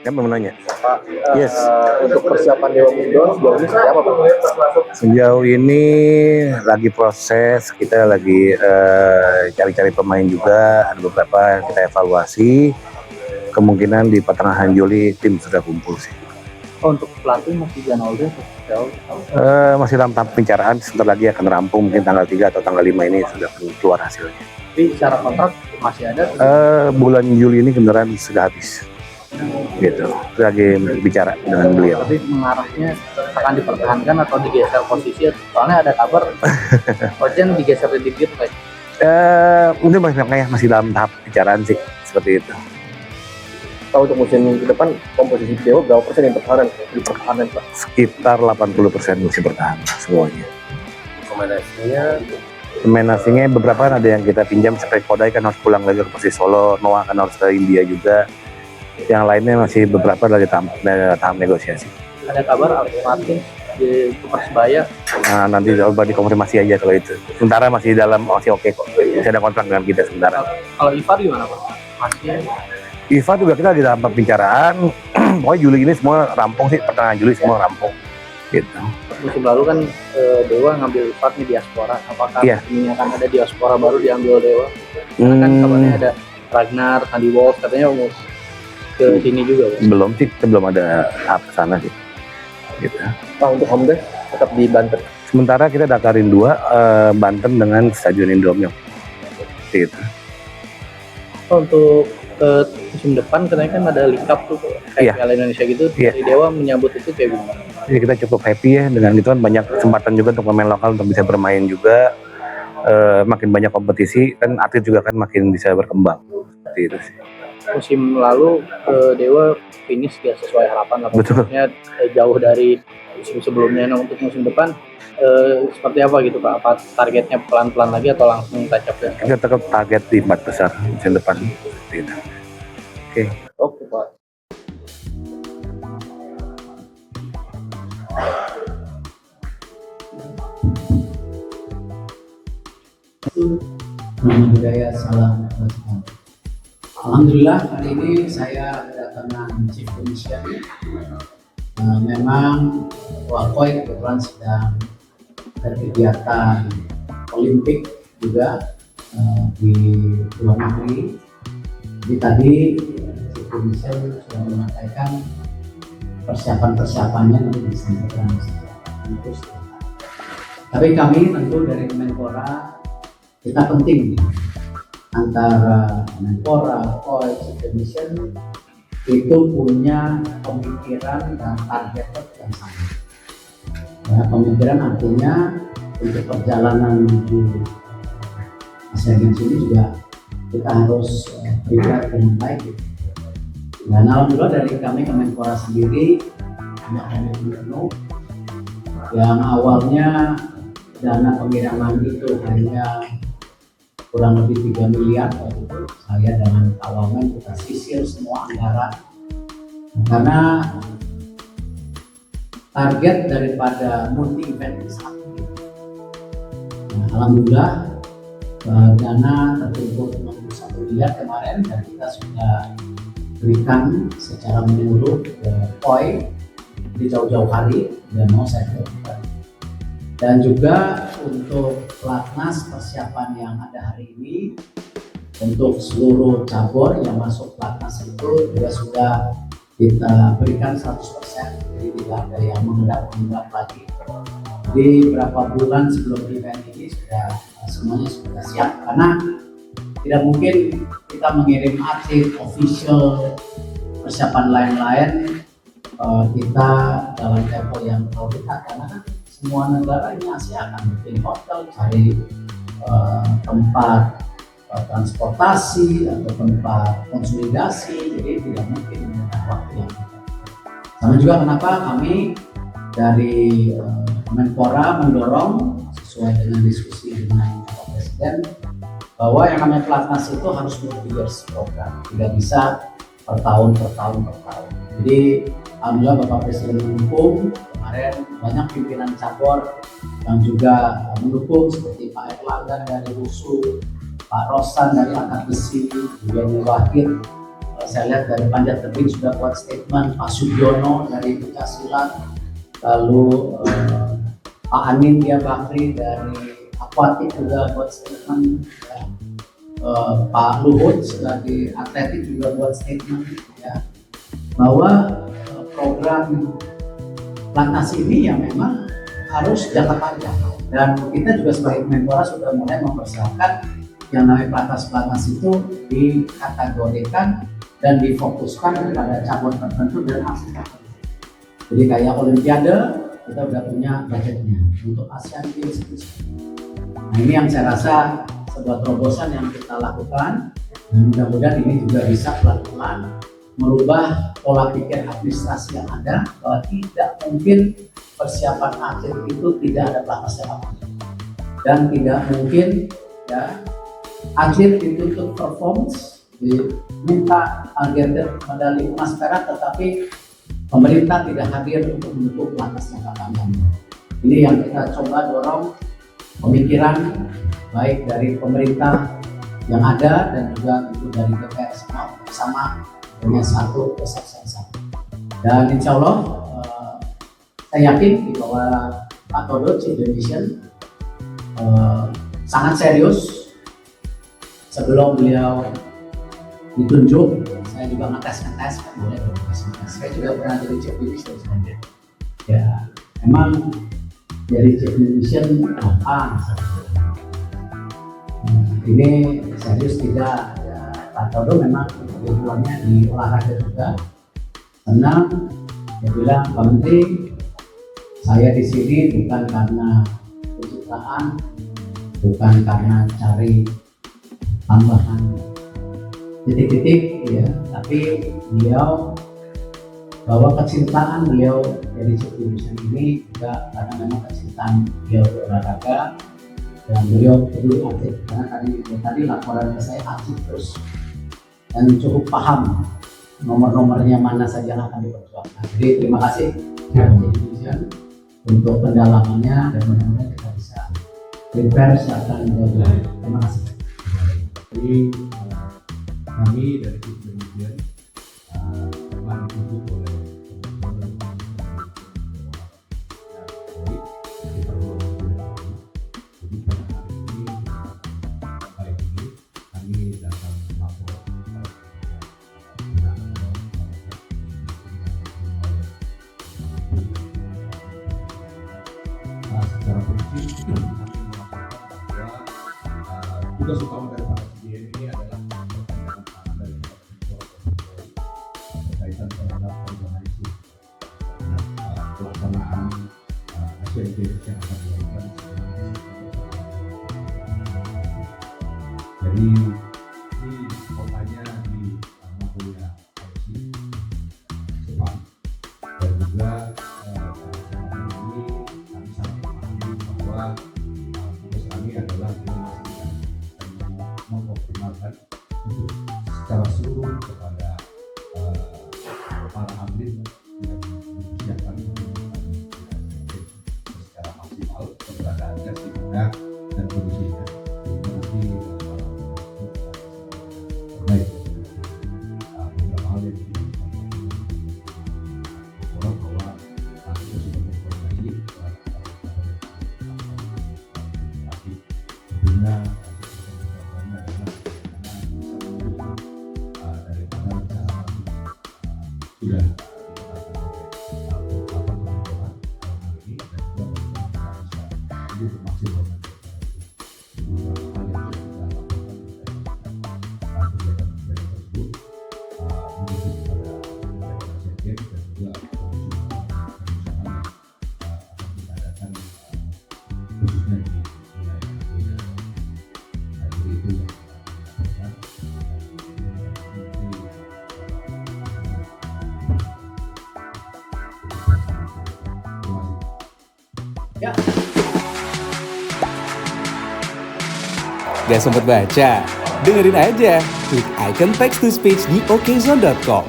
Kan mau nanya. Pak, Yes. untuk persiapan Dewa Mundo sejauh ini seperti apa Pak? Sejauh ini lagi proses, kita lagi cari-cari pemain juga, ada beberapa yang kita evaluasi. Kemungkinan di pertengahan Juli tim sudah kumpul sih. Untuk pelatih masih Janoldo jauh. Masih dalam tahap pembicaraan, sebentar lagi akan rampung, mungkin tanggal 3 atau tanggal 5 ini sudah keluar hasilnya. Tapi secara kontrak masih ada. Bulan Juli ini beneran sudah habis. Gitu, lagi bicara dengan beliau. Tapi mengarahnya akan dipertahankan atau digeser posisi, soalnya ada kabar Ojen digeser sedikit Pak. Mungkin masih dalam tahap bicaraan sih, seperti itu. Kalau untuk musim ke depan komposisi Dewa berapa persen yang dipertahankan Pak? Sekitar 80% masih bertahan semuanya. Pemain asingnya beberapa ada yang kita pinjam, seperti Kodai kan harus pulang lagi ke posisi Solo, Noah kan harus ke India juga. Yang lainnya masih beberapa lagi tahap negosiasi. Ada kabar Alif Martin di Persebaya. Nah, nanti coba dikonfirmasi aja kalau itu. Sementara masih oke kok. Masih ada kontrak dengan kita sementara. Kalau Ivar gimana Pak? Masih. Ivar juga kita lagi dalam pembicaraan. Pokoknya Juli ini semua rampung sih, pertengahan Juli semua rampung. Gitu. Musim lalu kan Dewa ngambil Ivar nih diaspora. Apakah Iya. ini akan ada diaspora baru diambil Dewa? Karena kan kabarnya ada Ragnar, Sandy Wolf katanya mau ke sini juga Pak. Belum sih, kita belum ada tahap kesana sih. Gitu. Pak, untuk home base tetap di Banten. Sementara kita daftarin 2, Banten dengan Stadion Indomilk. Gitu. Untuk musim depan katanya kan ada League Cup tuh kayak Iya. Piala Indonesia gitu. Iya. Dari Dewa menyambut itu kayak gimana? Jadi kita cukup happy ya dengan itu kan, banyak kesempatan juga untuk pemain lokal untuk bisa bermain juga. Makin banyak kompetisi kan, atlet juga kan makin bisa berkembang. Seperti itu sih. Musim lalu Dewa finish gak sesuai harapan lah. Betul. Maksudnya jauh dari musim sebelumnya. Nah, untuk musim depan seperti apa gitu Pak? Apa targetnya pelan-pelan lagi atau langsung tancap ya? Kita tetap target di 4 besar musim depan. Seperti itu. Oke. Oke Pak. Budaya salam. Alhamdulillah hari ini saya kedatangan Chief Commission. Memang Wakoi kebetulan sedang berkegiatan Olimpik juga di luar negeri. Jadi tadi Chief Commission sudah mengatakan persiapan-persiapannya nanti disampaikan. Tapi kami tentu dari Kemenpora kita penting antara Kemenpora, KOI, Chief Commission itu punya pemikiran dan target yang sama. Ya, pemikiran artinya untuk perjalanan menuju Asia Games ini juga kita harus prepare dengan baik. Dan alhamdulillah dari kami Kemenpora sendiri punya komitmen penuh yang awalnya dana pengiriman itu hanya kurang lebih 3 miliar waktu itu. Saya dengan kawangan kita sisir semua anggaran karena target daripada multi event ini sangat tinggi. Nah, alhamdulillah dana terkumpul 61 miliar kemarin dan kita sudah berikan secara menyeluruh ke KOI di jauh-jauh hari dan mau saya berikan. Dan juga untuk pelatnas persiapan yang ada hari ini untuk seluruh cabur yang masuk pelatnas itu juga sudah kita berikan 100%, jadi tidak ada yang mengendap lagi. Jadi beberapa bulan sebelum event ini semuanya sudah siap, karena tidak mungkin kita mengirim atlet official persiapan lain-lain kita dalam tempo yang terlalu dekat, karena kan semua negara ini Asia akan bikin hotel, cari tempat transportasi atau tempat konsolidasi, jadi tidak mungkin menggunakan waktu yang dekat. Sama juga kenapa kami dari Kemenpora mendorong sesuai dengan diskusi dengan Bapak Presiden bahwa yang namanya pelatnas itu harus multi-years program, tidak bisa per tahun. Jadi alhamdulillah Bapak Presiden mendukung. Kemarin banyak pimpinan cabur yang juga mendukung seperti Pak Erlangga dari USU, Pak Rosan dari Angkat Besi, Yeni Wahid saya lihat dari Panjat Tebing sudah buat statement, Pak Sugiono dari Pencak lalu Pak Amin Dia Bakri dari Aquatic juga buat statement, ya. Pak Luhut sebagai atletik juga buat statement, ya, bahwa program Platnas ini ya memang harus jangka panjang, dan kita juga sebagai Kemenpora sudah mulai mempersiapkan yang namanya Platnas itu dikategorikan dan difokuskan kepada cabang tertentu dan atlet tertentu. Jadi kayak Olimpiade kita udah punya budgetnya untuk Asian Games. Nah ini yang saya rasa sebuah terobosan yang kita lakukan. Mudah-mudahan ini juga bisa pelan-pelan merubah pola pikir administrasi yang ada, bahwa tidak mungkin persiapan atlet itu tidak ada batasnya apa-apa, dan tidak mungkin ya atlet dituntut performance, diminta target medali emas perak, tetapi pemerintah tidak hadir untuk mendukung pelatnas jangka panjang. Ini yang kita coba dorong pemikiran baik dari pemerintah yang ada dan juga itu dari DPR semua bersama dengan satu persepsi yang sama. Dan insya Allah saya yakin di bawah Pak Todo Chief Division sangat serius. Sebelum beliau ditunjuk, saya juga ngetes, kan boleh ngetes. Saya juga pernah jadi Chief Division sebenarnya. Ya, emang dari Chief Division apa? Ini serius tidak? Ya, Pak Todo memang kebetulannya di olahraga juga. Senang, dia bilang, Pak Menteri, saya di sini bukan karena pencitraan, bukan karena cari tambahan titik-titik, ya, tapi beliau bahwa kecintaan beliau dari Chief Division ini juga karena memang kecintaan beliau berolahraga dan beliau peduli atlet, karena tadi laporan ke saya aktif terus dan cukup paham nomor-nomornya mana saja yang akan diperjuangkan. Jadi terima kasih Chief Division untuk pendalamannya, dan mudah-mudahan kita bisa prepare secara lebih baik. Terima kasih. Jadi kami dari Chief Division telah dituntut oleh jadi pada hari ini kami datang melapor secara prinsip kami melaporkan bahwa tugas utama dari Pak SDM ini adalah penanganan dari berkaitan terhadap organisasi pelaksanaan Asian Games yang akan dilakukan. Jadi ini kotanya di Nagoya, Jepang, dan juga ini kami sangat memahami bahwa tugas kami adalah memastikan dan mengoptimalkan untuk secara seluruh kepada para atlet yang dipersiapkan secara maksimal keberadaannya sehingga dan kondisinya sehingga nanti baik beberapa hal yang orang bahwa kita sudah memperbaiki tapi tentunya daripada rencana sudah ditetapkan oleh beberapa kementerian ini, dan juga bisa lebih memaksimalkan beberapa hal yang sudah kita lakukan kegiatan-kegiatan tersebut menuju kepada Asian Games dan juga penyusunan yang akan kita adakan khususnya di wilayah Indonesia. Jadi itu yang kita lakukan. Gak sempet baca? Dengerin aja, klik icon text to speech di okezone.com.